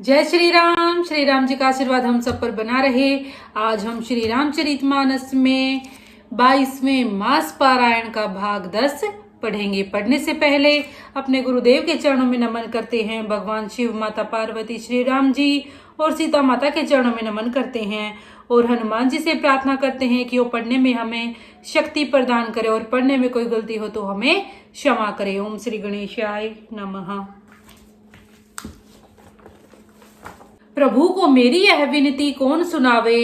जय श्री राम जी का आशीर्वाद हम सब पर बना रहे। आज हम श्री रामचरितमानस में 22वें मास पारायण का भाग 10 पढ़ेंगे। पढ़ने से पहले अपने गुरुदेव के चरणों में नमन करते हैं। भगवान शिव, माता पार्वती, श्री राम जी और सीता माता के चरणों में नमन करते हैं और हनुमान जी से प्रार्थना करते हैं कि वो पढ़ने में हमें शक्ति प्रदान करे और पढ़ने में कोई गलती हो तो हमें क्षमा करे। ओम श्री गणेशाय नमः। प्रभु को मेरी यह विनती कौन सुनावे,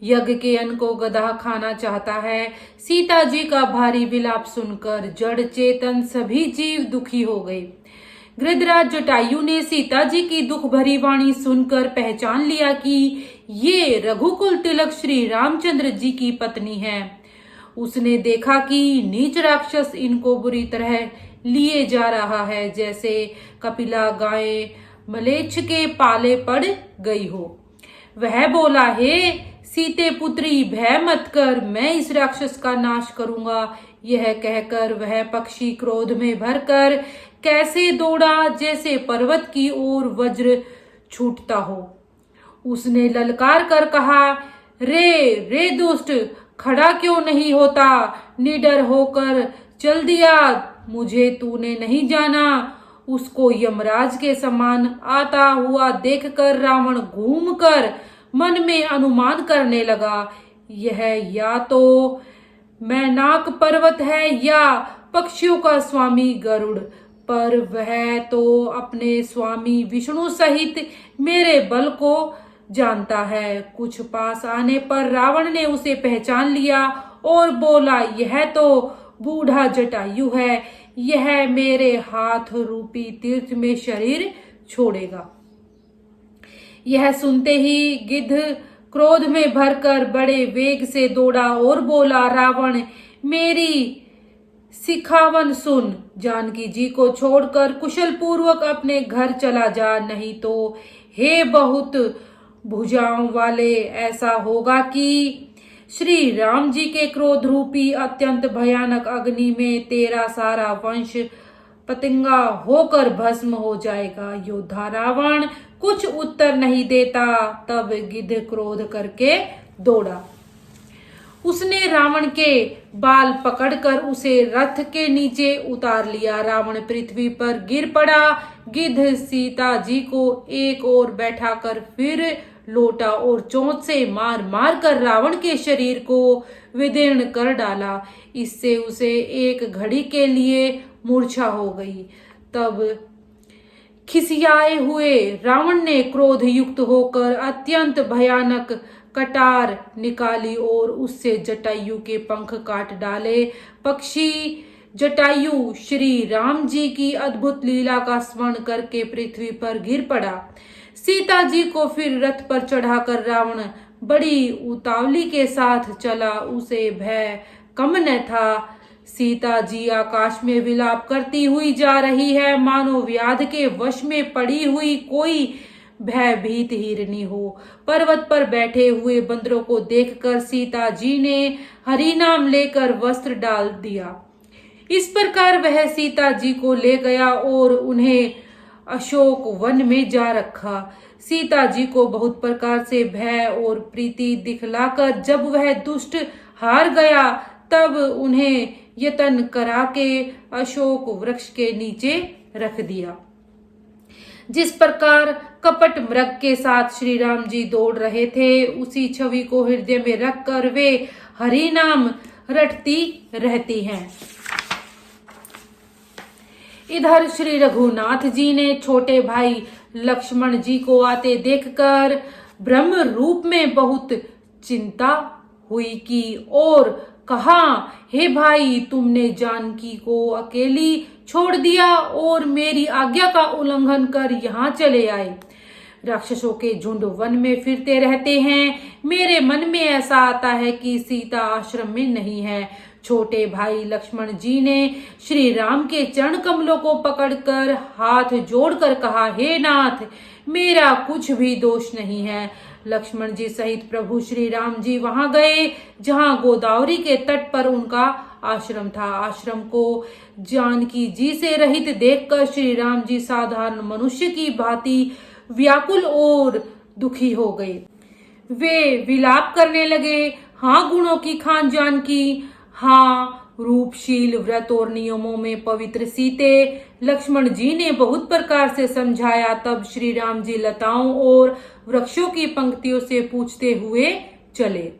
यज्ञ के अन्न को गधा खाना चाहता है। सीता जी का भारी विलाप सुनकर जड़ चेतन सभी जीव दुखी हो गए। गृधराज जटायु ने सीता जी की दुख भरी वाणी सुनकर पहचान लिया कि ये रघुकुल तिलक श्री रामचंद्र जी की पत्नी है। उसने देखा कि नीच राक्षस इनको बुरी तरह लिए जा रहा है, जैसे कपिला गाय मलेच्छ के पाले पड़ गई हो। वह बोला, हे सीते पुत्री, भय मत कर, मैं इस राक्षस का नाश करूंगा। यह कहकर वह पक्षी क्रोध में भरकर कैसे दौड़ा जैसे पर्वत की ओर वज्र छूटता हो। उसने ललकार कर कहा, रे दुष्ट, खड़ा क्यों नहीं होता? निडर होकर चल दिया, मुझे तूने नहीं जाना। उसको यमराज के समान आता हुआ देखकर रावण घूमकर मन में अनुमान करने लगा, यह या तो मैनाक पर्वत है या पक्षियों का स्वामी गरुड़, पर वह तो अपने स्वामी विष्णु सहित मेरे बल को जानता है। कुछ पास आने पर रावण ने उसे पहचान लिया और बोला, यह तो बूढ़ा जटायु है, यह मेरे हाथ रूपी तीर्थ में शरीर छोड़ेगा। यह सुनते ही गिद्ध क्रोध में भरकर बड़े वेग से दौड़ा और बोला, रावण, मेरी सिखावन सुन, जानकी जी को छोड़कर कुशल पूर्वक अपने घर चला जा, नहीं तो हे बहुत भुजाओं वाले, ऐसा होगा कि श्री राम जी के क्रोध रूपी अत्यंत भयानक अग्नि में तेरा सारा वंश पतंगा होकर भस्म हो जाएगा। योद्धा रावण कुछ उत्तर नहीं देता। तब गिद्ध क्रोध करके दौड़ा। उसने रावण के बाल पकड़कर उसे रथ के नीचे उतार लिया। रावण पृथ्वी पर गिर पड़ा। गिद्ध सीता जी को एक ओर बैठाकर फिर लोटा और चोंच से मार मार कर रावण के शरीर को विदीर्ण कर डाला। इससे उसे एक घड़ी के लिए मूर्छा हो गई। तब खिसियाए हुए रावण ने क्रोध युक्त होकर अत्यंत भयानक कटार निकाली और उससे जटायु के पंख काट डाले। पक्षी जटायु श्री राम जी की अद्भुत लीला का स्मरण करके पृथ्वी पर गिर पड़ा। सीता जी को फिर रथ पर चढ़ाकर रावण बड़ी उतावली के साथ चला। उसे भय कम न था। सीता जी आकाश में विलाप करती हुई जा रही है, मानो व्याध के वश में पड़ी हुई कोई भयभीत हिरनी हो। पर्वत पर बैठे हुए बंदरों को देखकर सीता जी ने हरि नाम लेकर वस्त्र डाल दिया। इस प्रकार वह सीता जी को ले गया और उन्हें अशोक वन में जा रखा। सीता जी को बहुत प्रकार से भय और प्रीति दिखलाकर जब वह दुष्ट हार गया, तब उन्हें यतन करा के अशोक वृक्ष के नीचे रख दिया। जिस प्रकार कपट मृग के साथ श्री राम जी दौड़ रहे थे, उसी छवि को हृदय में रखकर वे हरि नाम रटती रहती हैं। इधर श्री रघुनाथ जी ने छोटे भाई लक्ष्मण जी को आते देखकर ब्रह्म रूप में बहुत चिंता हुई की और कहा, हे भाई, तुमने जानकी को अकेली छोड़ दिया और मेरी आज्ञा का उल्लंघन कर यहाँ चले आए। राक्षसों के झुंड वन में फिरते रहते हैं। मेरे मन में ऐसा आता है कि सीता आश्रम में नहीं है। छोटे भाई लक्ष्मण जी ने श्री राम के चरण कमलों को पकड़कर हाथ जोड़कर कहा, हे नाथ, मेरा कुछ भी दोष नहीं है। लक्ष्मण जी सहित प्रभु श्री राम जी वहां गए जहां गोदावरी के तट पर उनका आश्रम था। आश्रम को जानकी जी से रहित देखकर श्री राम जी साधारण मनुष्य की भांति व्याकुल और दुखी हो गए। वे विलाप करने लगे, हाँ गुणों की खान जानकी, हाँ रूपशील, व्रत और नियमों में पवित्र सीते। लक्ष्मण जी ने बहुत प्रकार से समझाया, तब श्री राम जी लताओं और वृक्षों की पंक्तियों से पूछते हुए चले,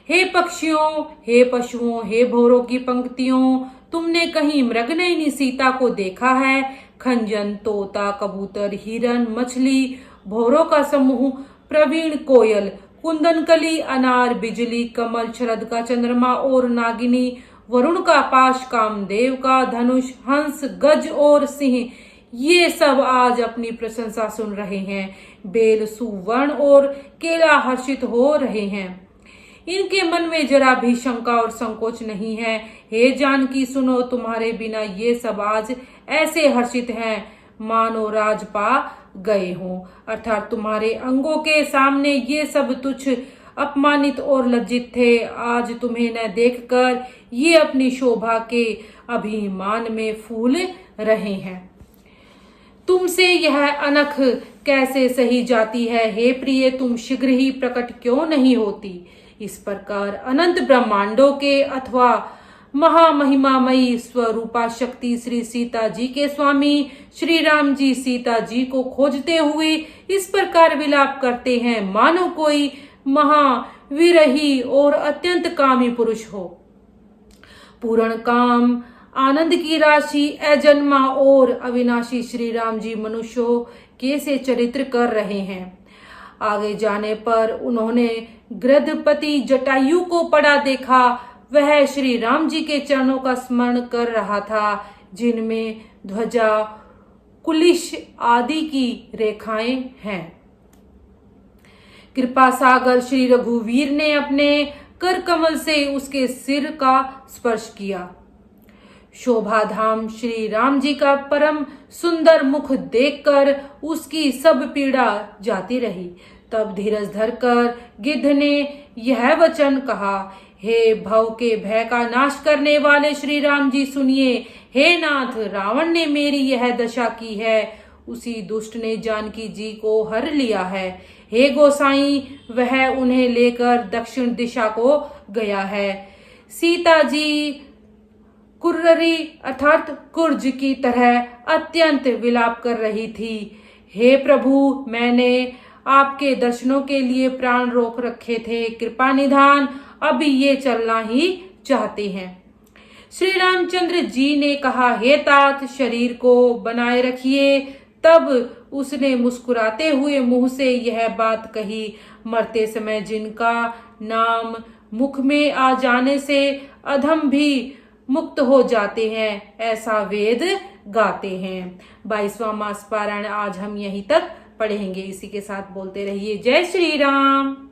हे पक्षियों, हे पशुओं, हे भौरों की पंक्तियों, तुमने कहीं मृगनयनी सीता को देखा है? खंजन, तोता, कबूतर, हिरन, मछली, भौरों का समूह, प्रवीण कोयल, कुंदनकली, अनार, बिजली, कमल, शरद का चंद्रमा और नागिनी, वरुण का पाश, कामदेव का धनुष, हंस, गज और सिंह, ये सब आज अपनी प्रशंसा सुन रहे हैं। बेल, सुवर्ण और केला हर्षित हो रहे हैं। इनके मन में जरा भी शंका और संकोच नहीं है। हे जानकी सुनो, तुम्हारे बिना ये सब आज ऐसे हर्षित हैं मानो राज पा गए हों। अर्थात तुम्हारे अंगों के सामने ये सब तुच्छ, अपमानित और लज्जित थे। आज तुम्हें न देखकर ये अपनी शोभा के अभिमान में फूल रहे हैं। तुमसे यह अनख कैसे सही जाती है? हे प्रिय, तुम शीघ्र ही प्रकट क्यों नहीं होती? इस प्रकार अनंत ब्रह्मांडों के अथवा महामहिमामयी स्वरूपा शक्ति श्री सीता जी के स्वामी श्री राम जी सीता जी को खोजते हुए इस प्रकार विलाप करते हैं, मानो कोई महाविरही और अत्यंत कामी पुरुष हो। पूर्ण काम, आनंद की राशि, अजन्मा और अविनाशी श्री राम जी मनुष्यों के से चरित्र कर रहे हैं। आगे जाने पर उन्होंने गृधपति जटायु को पड़ा देखा। वह श्री राम जी के चरणों का स्मरण कर रहा था, जिनमें ध्वजा, कुलिश आदि की रेखाएं हैं। कृपा सागर श्री रघुवीर ने अपने कर कमल से उसके सिर का स्पर्श किया। शोभाधाम श्री राम जी का परम सुंदर मुख देखकर उसकी सब पीड़ा जाती रही। तब धीरज धरकर गिद्ध ने यह वचन कहा, हे भव के भय का नाश करने वाले श्री राम जी सुनिए। हे नाथ, रावण ने मेरी यह दशा की है, उसी दुष्ट ने जानकी जी को हर लिया है। हे गोसाई, वह उन्हें लेकर दक्षिण दिशा को गया है। सीता जी कुर्ररी अर्थात कुर्ज की तरह अत्यंत विलाप कर रही थी। हे प्रभु, मैंने आपके दर्शनों के लिए प्राण रोक रखे थे, कृपा निधान, अभी ये चलना ही चाहते हैं। श्री रामचंद्र जी ने कहा, हे तात, शरीर को बनाए रखिए। तब उसने मुस्कुराते हुए मुंह से यह बात कही, मरते समय जिनका नाम मुख में आ जाने से अधम भी मुक्त हो जाते हैं, ऐसा वेद गाते हैं। 22वां मास पारायण आज हम यहीं तक पढ़ेंगे। इसी के साथ बोलते रहिए जय श्री राम।